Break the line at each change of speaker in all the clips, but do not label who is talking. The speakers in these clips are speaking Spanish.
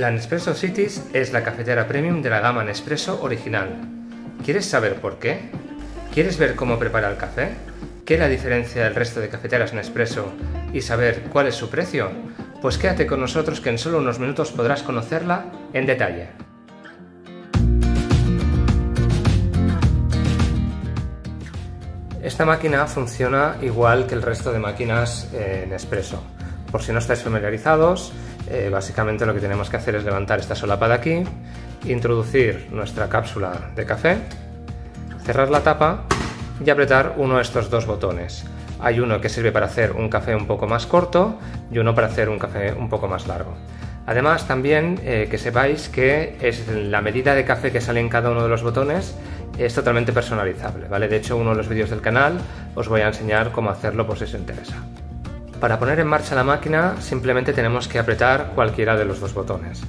La Nespresso Cities es la cafetera premium de la gama Nespresso original. ¿Quieres saber por qué? ¿Quieres ver cómo prepara el café? ¿Qué la diferencia del resto de cafeteras Nespresso y saber cuál es su precio? Pues quédate con nosotros que en solo unos minutos podrás conocerla en detalle. Esta máquina funciona igual que el resto de máquinas Nespresso. Por si no estáis familiarizados, básicamente lo que tenemos que hacer es levantar esta solapa de aquí, introducir nuestra cápsula de café, cerrar la tapa y apretar uno de estos dos botones. Hay uno que sirve para hacer un café un poco más corto y uno para hacer un café un poco más largo. Además, también que sepáis que la medida de café que sale en cada uno de los botones es totalmente personalizable, ¿vale? De hecho, uno de los vídeos del canal os voy a enseñar cómo hacerlo por si os interesa. Para poner en marcha la máquina simplemente tenemos que apretar cualquiera de los dos botones.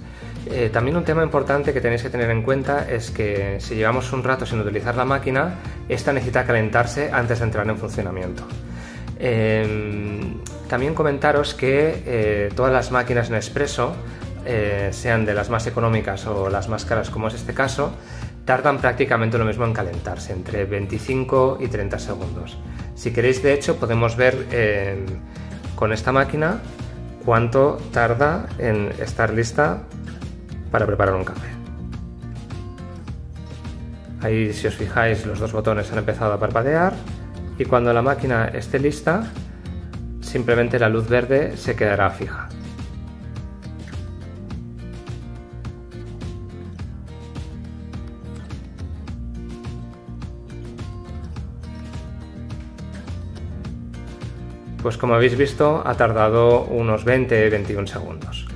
También un tema importante que tenéis que tener en cuenta es que si llevamos un rato sin utilizar la máquina, esta necesita calentarse antes de entrar en funcionamiento. También comentaros que todas las máquinas Nespresso, sean de las más económicas o las más caras como es este caso, tardan prácticamente lo mismo en calentarse, entre 25 y 30 segundos. Si queréis, de hecho, podemos ver con esta máquina cuánto tarda en estar lista para preparar un café. Ahí, si os fijáis, los dos botones han empezado a parpadear y cuando la máquina esté lista, simplemente la luz verde se quedará fija. Pues como habéis visto, ha tardado unos 20-21 segundos,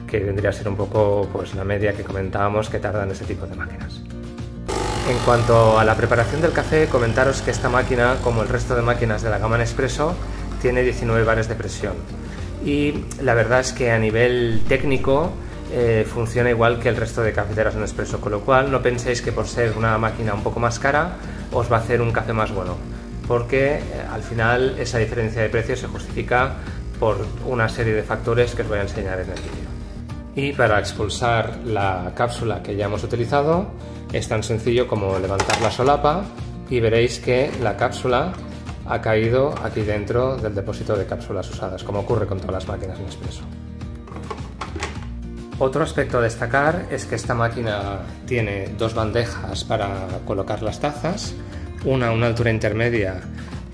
que vendría a ser un poco pues, la media que comentábamos que tardan ese tipo de máquinas. En cuanto a la preparación del café, comentaros que esta máquina, como el resto de máquinas de la gama Nespresso, tiene 19 bares de presión. Y la verdad es que a nivel técnico funciona igual que el resto de cafeteras Nespresso, con lo cual no penséis que por ser una máquina un poco más cara os va a hacer un café más bueno, porque al final esa diferencia de precio se justifica por una serie de factores que os voy a enseñar en el vídeo. Y para expulsar la cápsula que ya hemos utilizado es tan sencillo como levantar la solapa y veréis que la cápsula ha caído aquí dentro del depósito de cápsulas usadas, como ocurre con todas las máquinas Nespresso. Otro aspecto a destacar es que esta máquina tiene dos bandejas para colocar las tazas, una a una altura intermedia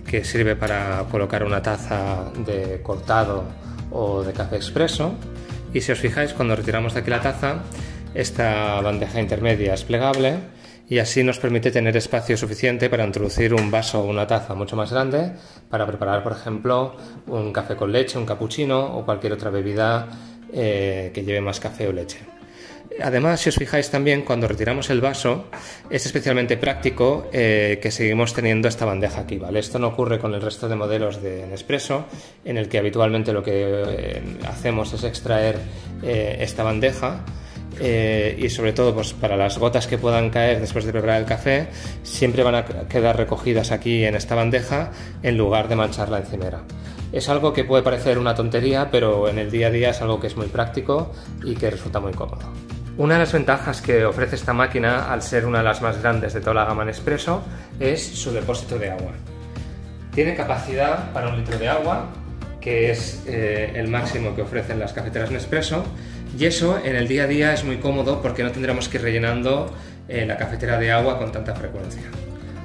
que sirve para colocar una taza de cortado o de café expreso, y si os fijáis, cuando retiramos de aquí la taza, esta bandeja intermedia es plegable y así nos permite tener espacio suficiente para introducir un vaso o una taza mucho más grande para preparar, por ejemplo, un café con leche, un cappuccino o cualquier otra bebida que lleve más café o leche. Además, si os fijáis también, cuando retiramos el vaso, es especialmente práctico que seguimos teniendo esta bandeja aquí, ¿vale? Esto no ocurre con el resto de modelos de Nespresso, en el que habitualmente lo que hacemos es extraer esta bandeja y sobre todo pues, para las gotas que puedan caer después de preparar el café, siempre van a quedar recogidas aquí en esta bandeja en lugar de manchar la encimera. Es algo que puede parecer una tontería, pero en el día a día es algo que es muy práctico y que resulta muy cómodo. Una de las ventajas que ofrece esta máquina, al ser una de las más grandes de toda la gama Nespresso, es su depósito de agua. Tiene capacidad para 1 litro de agua, que es el máximo que ofrecen las cafeteras Nespresso, y eso en el día a día es muy cómodo porque no tendremos que ir rellenando la cafetera de agua con tanta frecuencia.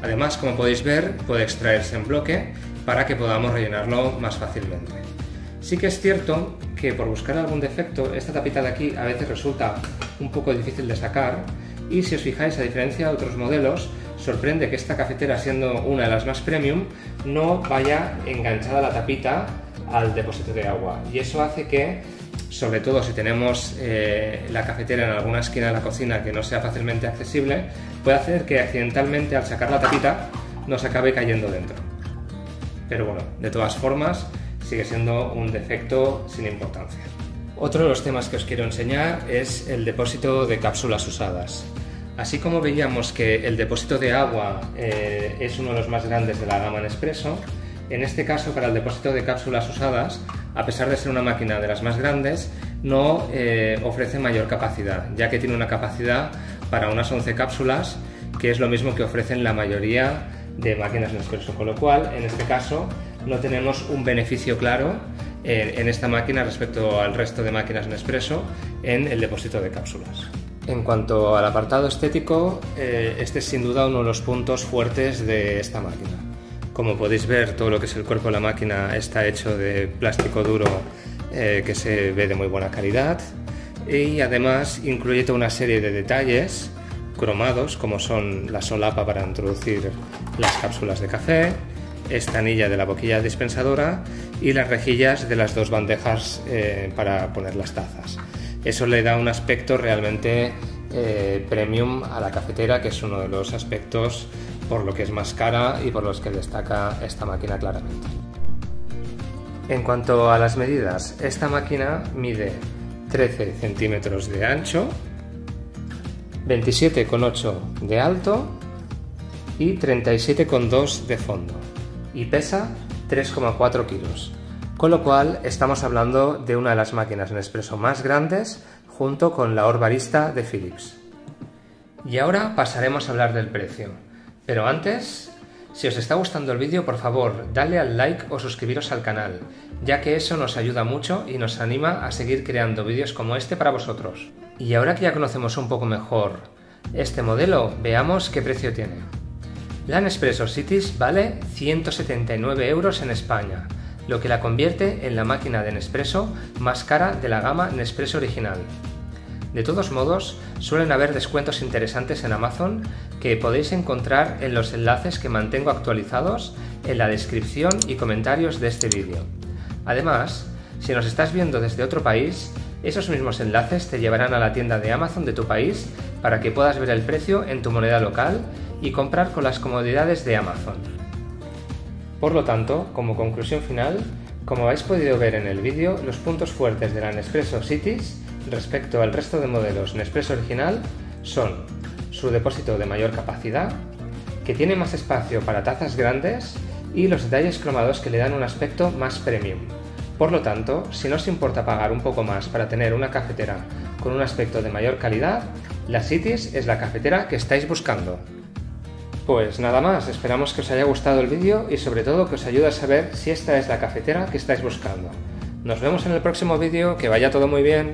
Además, como podéis ver, puede extraerse en bloque para que podamos rellenarlo más fácilmente. Sí que es cierto que por buscar algún defecto, esta tapita de aquí a veces resulta un poco difícil de sacar y si os fijáis, a diferencia de otros modelos, sorprende que esta cafetera, siendo una de las más premium, no vaya enganchada la tapita al depósito de agua, y eso hace que, sobre todo si tenemos la cafetera en alguna esquina de la cocina que no sea fácilmente accesible, puede hacer que accidentalmente al sacar la tapita nos acabe cayendo dentro. Pero bueno, de todas formas sigue siendo un defecto sin importancia. Otro de los temas que os quiero enseñar es el depósito de cápsulas usadas. Así como veíamos que el depósito de agua es uno de los más grandes de la gama Nespresso, en este caso para el depósito de cápsulas usadas, a pesar de ser una máquina de las más grandes, no ofrece mayor capacidad, ya que tiene una capacidad para unas 11 cápsulas, que es lo mismo que ofrecen la mayoría de máquinas Nespresso, con lo cual en este caso no tenemos un beneficio claro en esta máquina respecto al resto de máquinas Nespresso en el depósito de cápsulas. En cuanto al apartado estético, este es sin duda uno de los puntos fuertes de esta máquina. Como podéis ver, todo lo que es el cuerpo de la máquina está hecho de plástico duro que se ve de muy buena calidad, y además incluye toda una serie de detalles cromados, como son la solapa para introducir las cápsulas de café, esta anilla de la boquilla dispensadora y las rejillas de las dos bandejas para poner las tazas. Eso le da un aspecto realmente premium a la cafetera, que es uno de los aspectos por lo que es más cara y por los que destaca esta máquina claramente. En cuanto a las medidas, esta máquina mide 13 centímetros de ancho, 27,8 de alto y 37,2 de fondo, y pesa 3,4 kilos, con lo cual estamos hablando de una de las máquinas Nespresso más grandes, junto con la Orbarista de Philips. Y ahora pasaremos a hablar del precio, pero antes, si os está gustando el vídeo, por favor, dale al like o suscribiros al canal, ya que eso nos ayuda mucho y nos anima a seguir creando vídeos como este para vosotros. Y ahora que ya conocemos un poco mejor este modelo, veamos qué precio tiene. La Nespresso Cities vale 179 € en España, lo que la convierte en la máquina de Nespresso más cara de la gama Nespresso original. De todos modos, suelen haber descuentos interesantes en Amazon que podéis encontrar en los enlaces que mantengo actualizados en la descripción y comentarios de este vídeo. Además, si nos estás viendo desde otro país, esos mismos enlaces te llevarán a la tienda de Amazon de tu país para que puedas ver el precio en tu moneda local y comprar con las comodidades de Amazon. Por lo tanto, como conclusión final, como habéis podido ver en el vídeo, los puntos fuertes de la Nespresso Cities respecto al resto de modelos Nespresso original son su depósito de mayor capacidad, que tiene más espacio para tazas grandes, y los detalles cromados que le dan un aspecto más premium. Por lo tanto, si no os importa pagar un poco más para tener una cafetera con un aspecto de mayor calidad, la Cities es la cafetera que estáis buscando. Pues nada más, esperamos que os haya gustado el vídeo y sobre todo que os ayude a saber si esta es la cafetera que estáis buscando. Nos vemos en el próximo vídeo, que vaya todo muy bien.